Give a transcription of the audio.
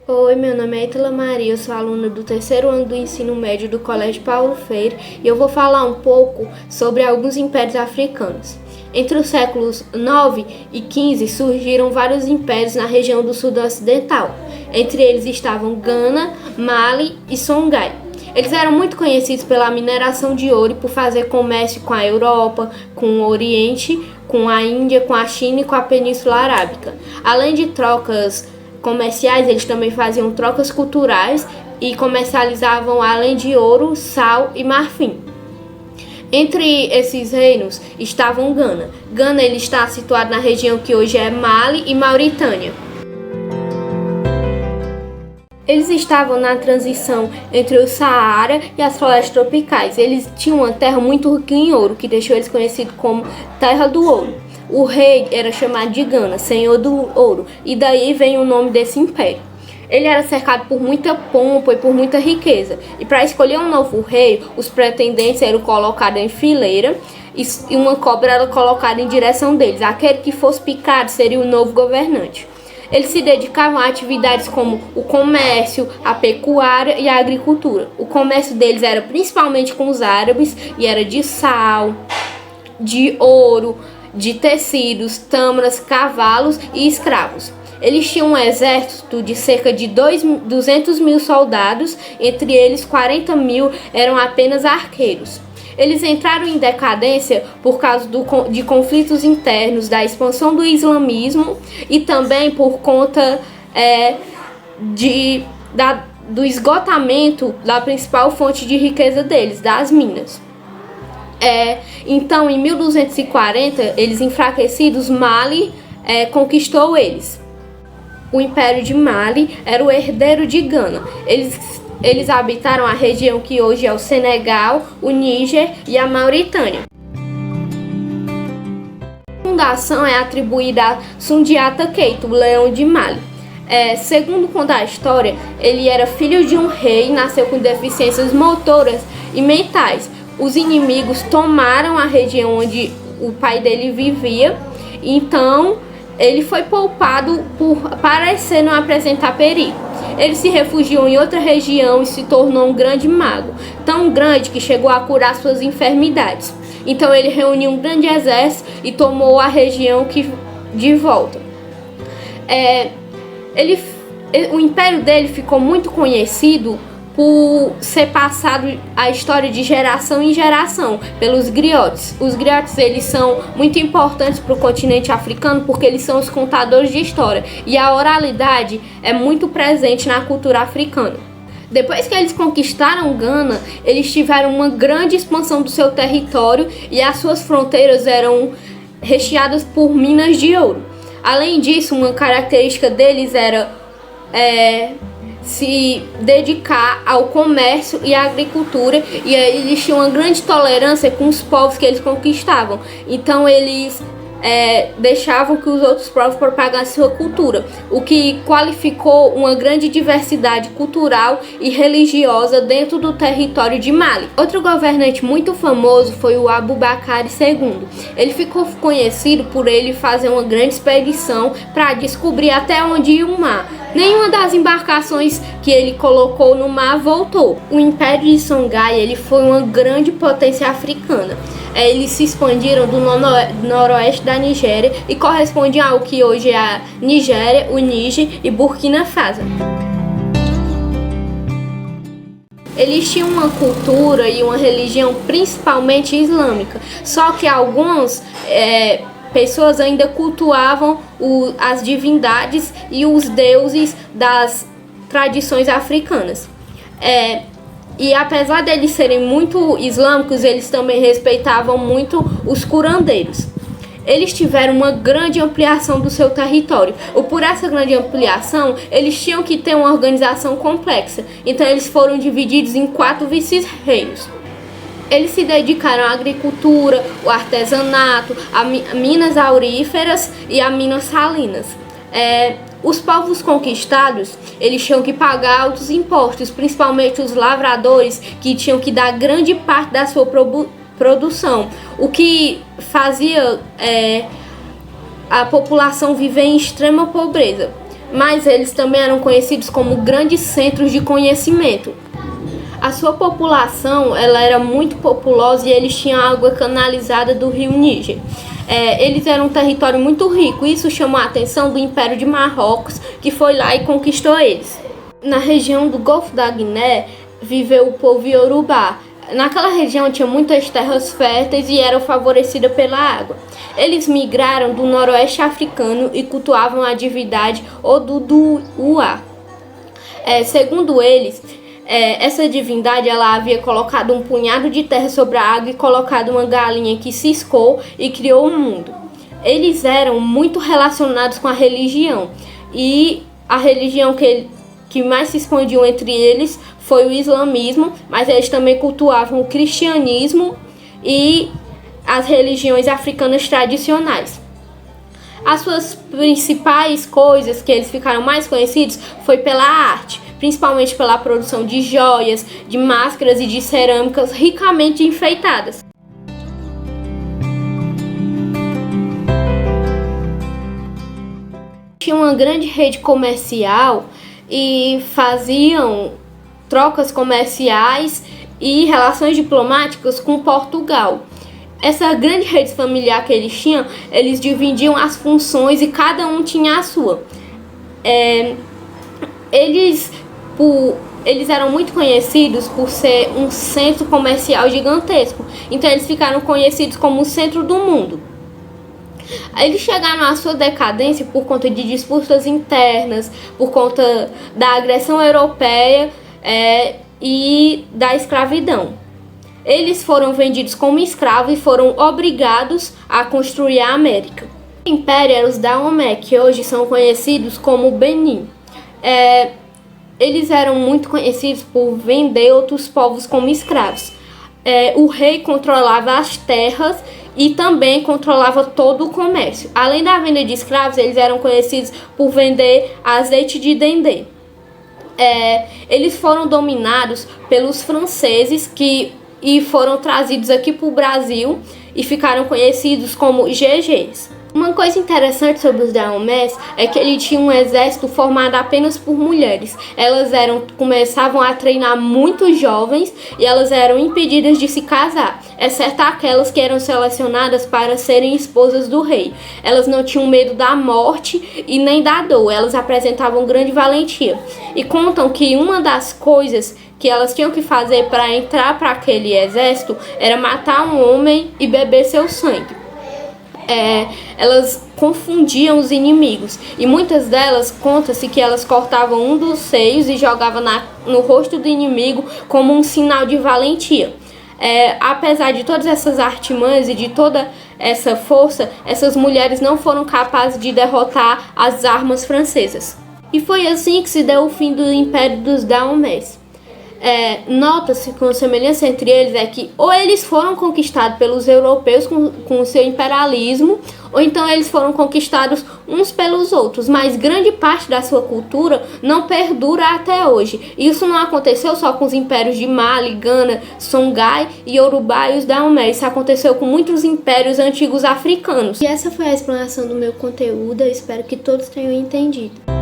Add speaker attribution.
Speaker 1: Oi, meu nome é Ítala Maria, eu sou aluna do terceiro ano do ensino médio do Colégio Paulo Freire e eu vou falar um pouco sobre alguns impérios africanos. Entre os séculos 9 e 15 surgiram vários impérios na região do sul ocidental. Entre eles estavam Gana, Mali e Songhai. Eles eram muito conhecidos pela mineração de ouro e por fazer comércio com a Europa, com o Oriente, com a Índia, com a China e com a Península Arábica. Além de trocas comerciais, eles também faziam trocas culturais e comercializavam além de ouro, sal e marfim. Entre esses reinos estavam Gana. Gana ele está situado na região que hoje é Mali e Mauritânia. Eles estavam na transição entre o Saara e as florestas tropicais. Eles tinham uma terra muito rica em ouro, que deixou eles conhecidos como Terra do Ouro. O rei era chamado de Gana, Senhor do Ouro, e daí vem o nome desse império. Ele era cercado por muita pompa e por muita riqueza. E para escolher um novo rei, os pretendentes eram colocados em fileira e uma cobra era colocada em direção deles. Aquele que fosse picado seria o novo governante. Eles se dedicavam a atividades como o comércio, a pecuária e a agricultura. O comércio deles era principalmente com os árabes e era de sal, de ouro, de tecidos, tâmaras, cavalos e escravos. Eles tinham um exército de cerca de 200 mil soldados, entre eles 40 mil eram apenas arqueiros. Eles entraram em decadência por causa de conflitos internos, da expansão do islamismo e também por conta do esgotamento da principal fonte de riqueza deles, das minas. Então, em 1240, eles enfraquecidos, Mali conquistou eles. O Império de Mali era o herdeiro de Gana. Eles habitaram a região que hoje é o Senegal, o Níger e a Mauritânia. A fundação é atribuída a Sundiata Keita, o Leão de Mali. Segundo conta a história, ele era filho de um rei e nasceu com deficiências motoras e mentais. Os inimigos tomaram a região onde o pai dele vivia, então ele foi poupado por parecer não apresentar perigo. Ele se refugiou em outra região e se tornou um grande mago, tão grande que chegou a curar suas enfermidades. Então ele reuniu um grande exército e tomou a região de volta. O império dele ficou muito conhecido por ser passado a história de geração em geração pelos griotes. Os griotes eles são muito importantes para o continente africano porque eles são os contadores de história e a oralidade é muito presente na cultura africana. Depois que eles conquistaram Gana, eles tiveram uma grande expansão do seu território e as suas fronteiras eram recheadas por minas de ouro. Além disso, uma característica deles era se dedicar ao comércio e à agricultura, e eles tinham uma grande tolerância com os povos que eles conquistavam. Então eles deixavam que os outros povos propagassem sua cultura, o que qualificou uma grande diversidade cultural e religiosa dentro do território de Mali. Outro governante muito famoso foi o Abubakar II. Ele ficou conhecido por ele fazer uma grande expedição para descobrir até onde ia o mar. Nenhuma das embarcações que ele colocou no mar voltou. O Império de Songhai ele foi uma grande potência africana. Eles se expandiram do noroeste da Nigéria e correspondiam ao que hoje é a Nigéria, o Níger e Burkina Faso. Eles tinham uma cultura e uma religião principalmente islâmica, só que algumas pessoas ainda cultuavam as divindades e os deuses das tradições africanas. E apesar deles serem muito islâmicos, eles também respeitavam muito os curandeiros. Eles tiveram uma grande ampliação do seu território. Por essa grande ampliação, eles tinham que ter uma organização complexa. Então eles foram divididos em 4 vice-reinos. Eles se dedicaram à agricultura, ao artesanato, a minas auríferas e a minas salinas. Os povos conquistados, eles tinham que pagar altos impostos, principalmente os lavradores, que tinham que dar grande parte da sua produção, o que fazia a população viver em extrema pobreza. mas eles também eram conhecidos como grandes centros de conhecimento. A sua população ela era muito populosa e eles tinham água canalizada do rio Níger. Eles eram um território muito rico, isso chamou a atenção do Império de Marrocos, que foi lá e conquistou eles. Na região do Golfo da Guiné viveu o povo Yorubá. Naquela região tinha muitas terras férteis e eram favorecidas pela água. Eles migraram do noroeste africano e cultuavam a divindade Oduduwa. Segundo eles, essa divindade ela havia colocado um punhado de terra sobre a água e colocado uma galinha que ciscou e criou o mundo. Eles eram muito relacionados com a religião e a religião que mais se expandiu entre eles foi o islamismo, mas eles também cultuavam o cristianismo e as religiões africanas tradicionais. As suas principais coisas que eles ficaram mais conhecidos foi pela arte, principalmente pela produção de joias, de máscaras e de cerâmicas ricamente enfeitadas. Tinha uma grande rede comercial e faziam trocas comerciais e relações diplomáticas com Portugal. Essa grande rede familiar que eles tinham, eles dividiam as funções e cada um tinha a sua. Eles eram muito conhecidos por ser um centro comercial gigantesco, então eles ficaram conhecidos como o centro do mundo. Eles chegaram à sua decadência por conta de disputas internas, por conta da agressão europeia e da escravidão. Eles foram vendidos como escravos e foram obrigados a construir a América. O império era os Daomé, que hoje são conhecidos como Benin. Eles eram muito conhecidos por vender outros povos como escravos. O rei controlava as terras e também controlava todo o comércio. Além da venda de escravos, eles eram conhecidos por vender azeite de dendê. Eles foram dominados pelos franceses e foram trazidos aqui para o Brasil e ficaram conhecidos como GGs. Uma coisa interessante sobre os Daomés é que ele tinha um exército formado apenas por mulheres. Elas começavam a treinar muito jovens e elas eram impedidas de se casar, exceto aquelas que eram selecionadas para serem esposas do rei. Elas não tinham medo da morte e nem da dor, elas apresentavam grande valentia. E contam que uma das coisas que elas tinham que fazer para entrar para aquele exército era matar um homem e beber seu sangue. Elas confundiam os inimigos e muitas delas conta-se que elas cortavam um dos seios e jogavam no rosto do inimigo como um sinal de valentia. Apesar de todas essas artimanhas e de toda essa força, essas mulheres não foram capazes de derrotar as armas francesas. E foi assim que se deu o fim do Império dos Daomés. Nota-se que a semelhança entre eles é que ou eles foram conquistados pelos europeus com o seu imperialismo, ou então eles foram conquistados uns pelos outros, mas grande parte da sua cultura não perdura até hoje. Isso não aconteceu só com os impérios de Mali, Gana, Songhai, Yorubá e os Daomé. Isso aconteceu com muitos impérios antigos africanos. E essa foi a explanação do meu conteúdo, eu espero que todos tenham entendido.